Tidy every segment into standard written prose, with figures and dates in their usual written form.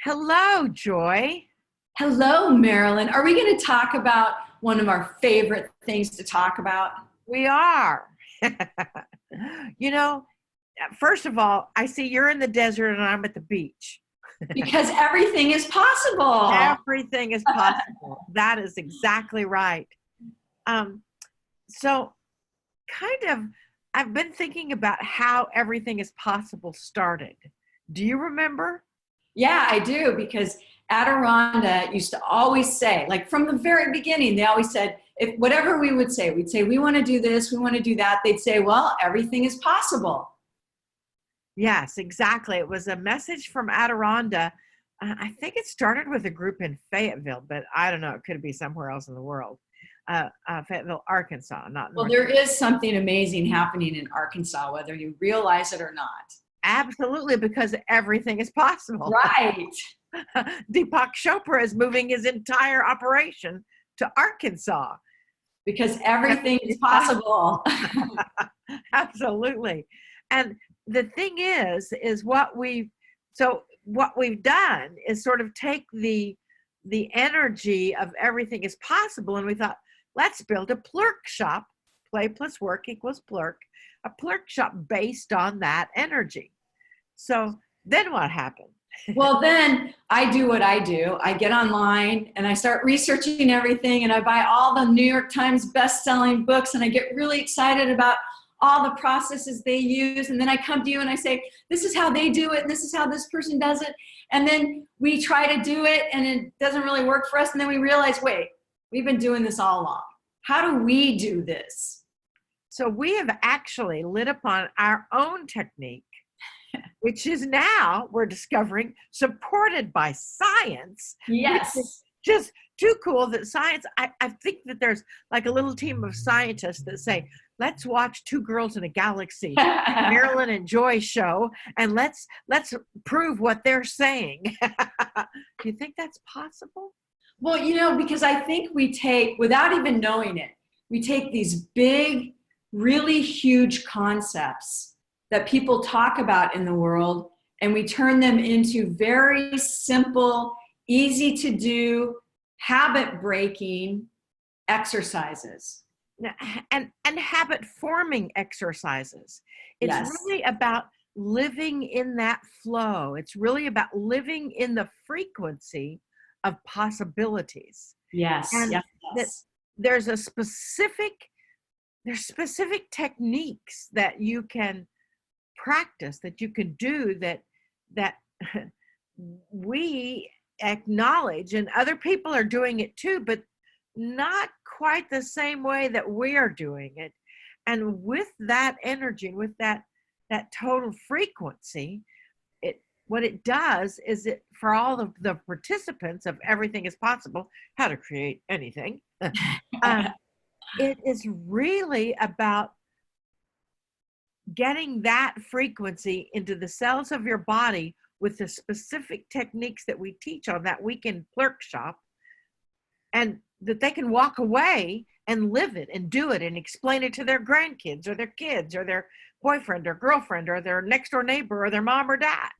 Hello, Joy. Hello, Marilyn. Are we going to talk about one of our favorite things to talk about? We are. you know, First of all, I see you're in the desert and I'm at the beach. Because everything is possible. Everything is possible. That is exactly right. Um, so, kind of, I've been thinking about how everything is possible started. Do you remember? Yeah, I do, because Adironda used to always say, like from the very beginning, they always said, if whatever we would say, we'd say, we want to do this, we want to do that. They'd say, well, everything is possible. Yes, exactly. It was a message from Adironda. I think it started with a group in Fayetteville, but I don't know. It could be somewhere else in the world. Fayetteville, Arkansas, not Well, North there Carolina. is something amazing happening in Arkansas, whether you realize it or not. Absolutely, because everything is possible. Right. Deepak Chopra is moving his entire operation to Arkansas. Because everything Everything is is possible. possible. Absolutely. And the thing is what we've done is sort of take the energy of everything is possible, and we thought, let's build a plurk shop, play plus work equals plurk, a plurk shop based on that energy. So then what happened? Well, then I do what I do. I get online and I start researching everything, and I buy all the New York Times best-selling books, and I get really excited about all the processes they use. And then I come to you and I say, this is how they do it, and this is how this person does it. And then we try to do it and it doesn't really work for us. And then we realize, wait, we've been doing this all along. How do we do this? So we have actually lit upon our own technique, which is now we're discovering supported by science, which is Yes. just too cool that science, I think that there's like a little team of scientists that say, let's watch Two Girls in a Galaxy, Marilyn and Joy show, and let's prove what they're saying. Do you think that's possible? Well, because I think we take, without even knowing it, we take these big, really huge concepts that people talk about in the world, and we turn them into very simple, easy to do, habit breaking exercises. And habit forming exercises. It's Yes. really about living in that flow. It's really about living in the frequency of possibilities. Yes. And Yes. that Yes. there's a specific there's specific techniques that you can practice, that you can do, that we acknowledge, and other people are doing it too, but not quite the same way that we are doing it. And with that energy, and with that total frequency, it what it does is, it for all of the participants of Everything is Possible, how to create anything, um, it is really about getting that frequency into the cells of your body with the specific techniques that we teach on that weekend clerk shop, and that they can walk away and live it and do it and explain it to their grandkids or their kids or their boyfriend or girlfriend or their next door neighbor or their mom or dad.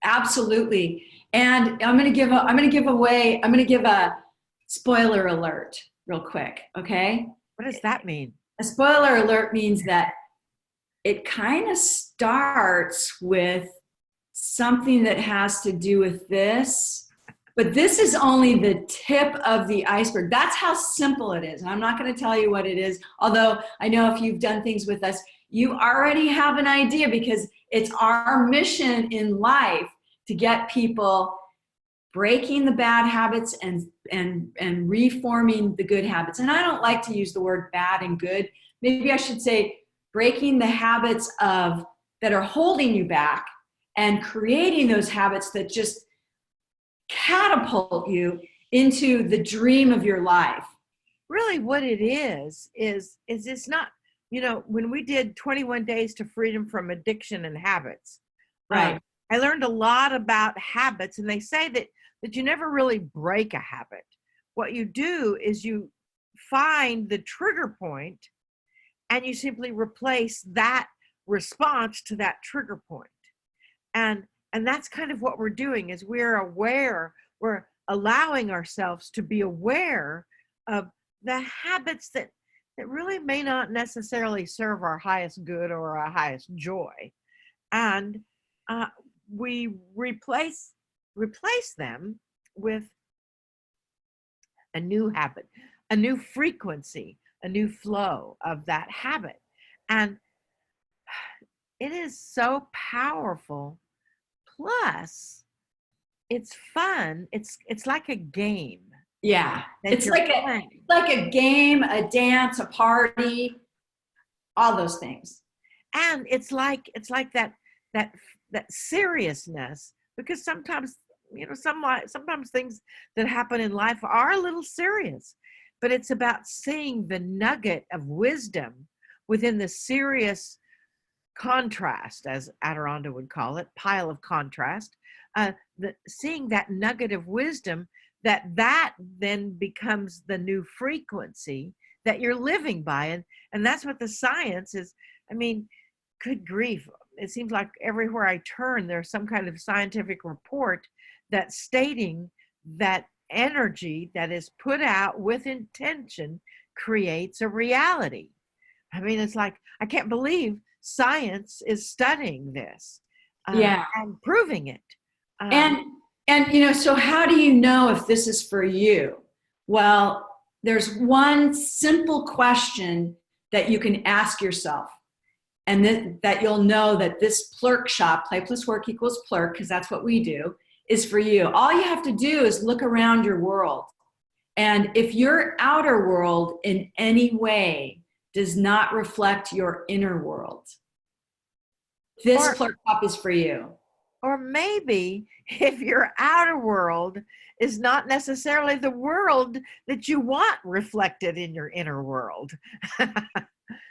Absolutely. And I'm going to give a spoiler alert real quick. Okay. What does that mean? A spoiler alert means that it kind of starts with something that has to do with this, but this is only the tip of the iceberg. That's how simple it is. And I'm not going to tell you what it is, although I know if you've done things with us, you already have an idea, because it's our mission in life to get people breaking the bad habits and reforming the good habits. And I don't like to use the word bad and good. Maybe I should say breaking the habits that are holding you back, and creating those habits that just catapult you into the dream of your life. Really, what it is it's not, when we did 21 days to freedom from addiction and habits, Right. I learned a lot about habits, and they say that you never really break a habit. What you do is you find the trigger point, and you simply replace that response to that trigger point. And And that's kind of what we're doing, is we're aware, we're allowing ourselves to be aware of the habits that really may not necessarily serve our highest good or our highest joy. And we replace them with a new habit, a new frequency, a new flow of that habit. And it is so powerful. Plus, it's fun. It's like a game Yeah. that It's you're like playing. a game, a dance, a party, all those things. And it's like that that seriousness, because sometimes, sometimes things that happen in life are a little serious, but it's about seeing the nugget of wisdom within the serious contrast, as Adironda would call it, pile of contrast. Seeing that nugget of wisdom, that then becomes the new frequency that you're living by. And that's what the science is. I mean, good grief, it seems like everywhere I turn there's some kind of scientific report that's stating that energy that is put out with intention creates a reality. I mean, it's like, I can't believe science is studying this, Yeah. and proving it. And so how do you know if this is for you? Well, there's one simple question that you can ask yourself, and that you'll know that this plurk shop, play plus work equals plurk, because that's what we do, is for you. All you have to do is look around your world. And if your outer world in any way does not reflect your inner world, this plurk shop is for you. Or maybe if your outer world is not necessarily the world that you want reflected in your inner world.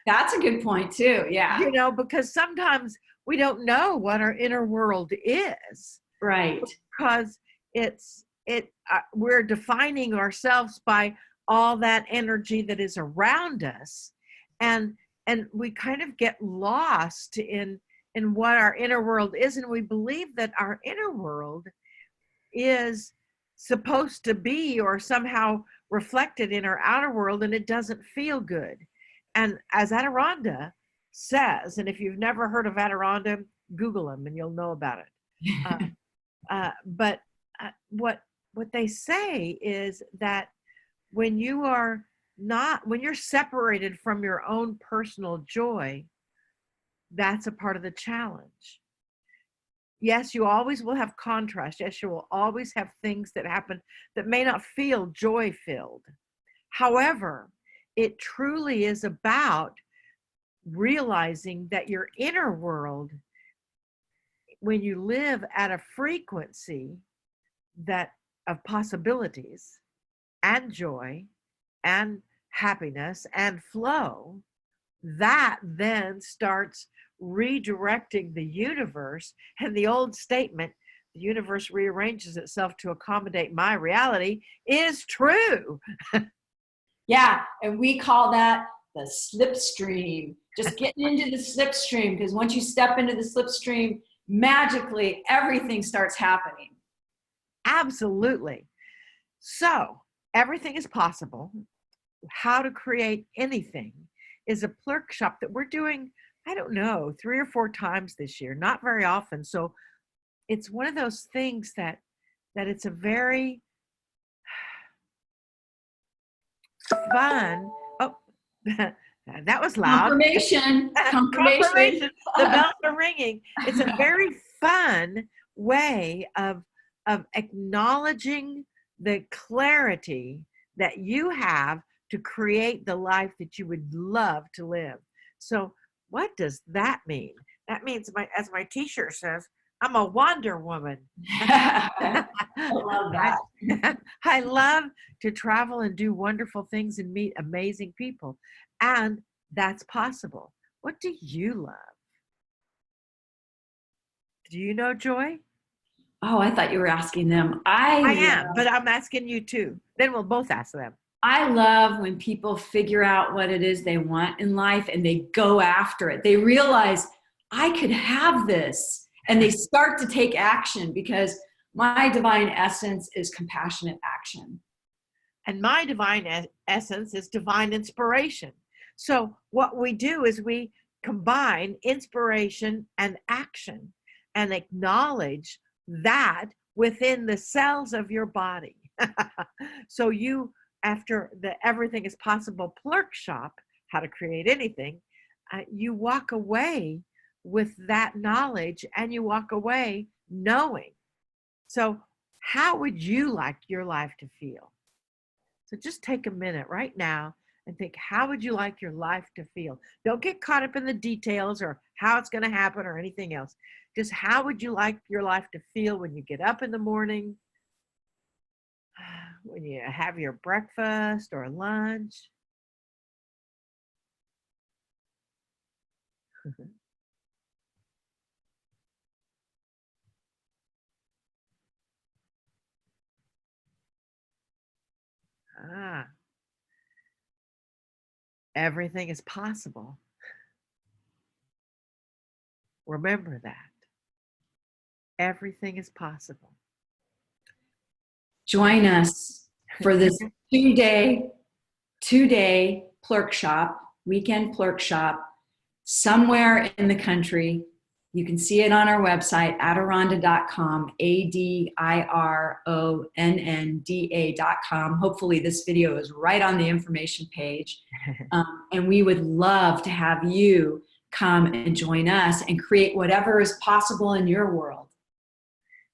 That's a good point too. Yeah. Because sometimes we don't know what our inner world is. Right. Because we're defining ourselves by all that energy that is around us. And we kind of get lost in what our inner world is, and we believe that our inner world is supposed to be or somehow reflected in our outer world, and it doesn't feel good. And as Adironda says, and if you've never heard of Adironda, Google him and you'll know about it. But what they say is that when you're separated from your own personal joy, that's a part of the challenge. Yes, you always will have contrast. Yes, you will always have things that happen that may not feel joy-filled. However, it truly is about realizing that your inner world, when you live at a frequency that of possibilities and joy and happiness and flow, that then starts redirecting the universe. And the old statement, the universe rearranges itself to accommodate my reality, is true. Yeah, and we call that the slipstream. Just getting into the slipstream, because once you step into the slipstream, magically everything starts happening. Absolutely. So everything is possible. How to create anything is a plurk shop that we're doing, I don't know, 3 or 4 times this year, not very often. So it's one of those things that it's a very fun. Oh, that was loud. Confirmation. Confirmation. The bells are ringing. It's a very fun way of acknowledging the clarity that you have to create the life that you would love to live. So what does that mean? That means, as my t-shirt says, I'm a Wonder Woman. I love that. I love to travel and do wonderful things and meet amazing people. And that's possible. What do you love? Do you know Joy? Oh, I thought you were asking them. I am, but I'm asking you too. Then we'll both ask them. I love when people figure out what it is they want in life and they go after it. They realize, I could have this. And they start to take action, because my divine essence is compassionate action. And my divine essence is divine inspiration. So what we do is we combine inspiration and action and acknowledge that within the cells of your body. So you, after the Everything is Possible Plurkshop, how to create anything, you walk away with that knowledge, and you walk away knowing. So how would you like your life to feel? So just take a minute right now and think, how would you like your life to feel? Don't get caught up in the details or how it's going to happen or anything else. Just how would you like your life to feel when you get up in the morning, when you have your breakfast or lunch? Ah, everything is possible. Remember that. Everything is possible. Join us for this two-day weekend plurk shop, somewhere in the country. You can see it on our website, adironda.com, ADIRONNDA.com. Hopefully this video is right on the information page. And we would love to have you come and join us and create whatever is possible in your world.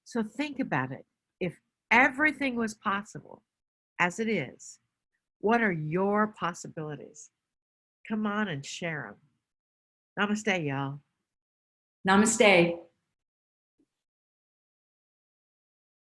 So think about it. If everything was possible as it is, what are your possibilities? Come on and share them. Namaste, y'all. Namaste.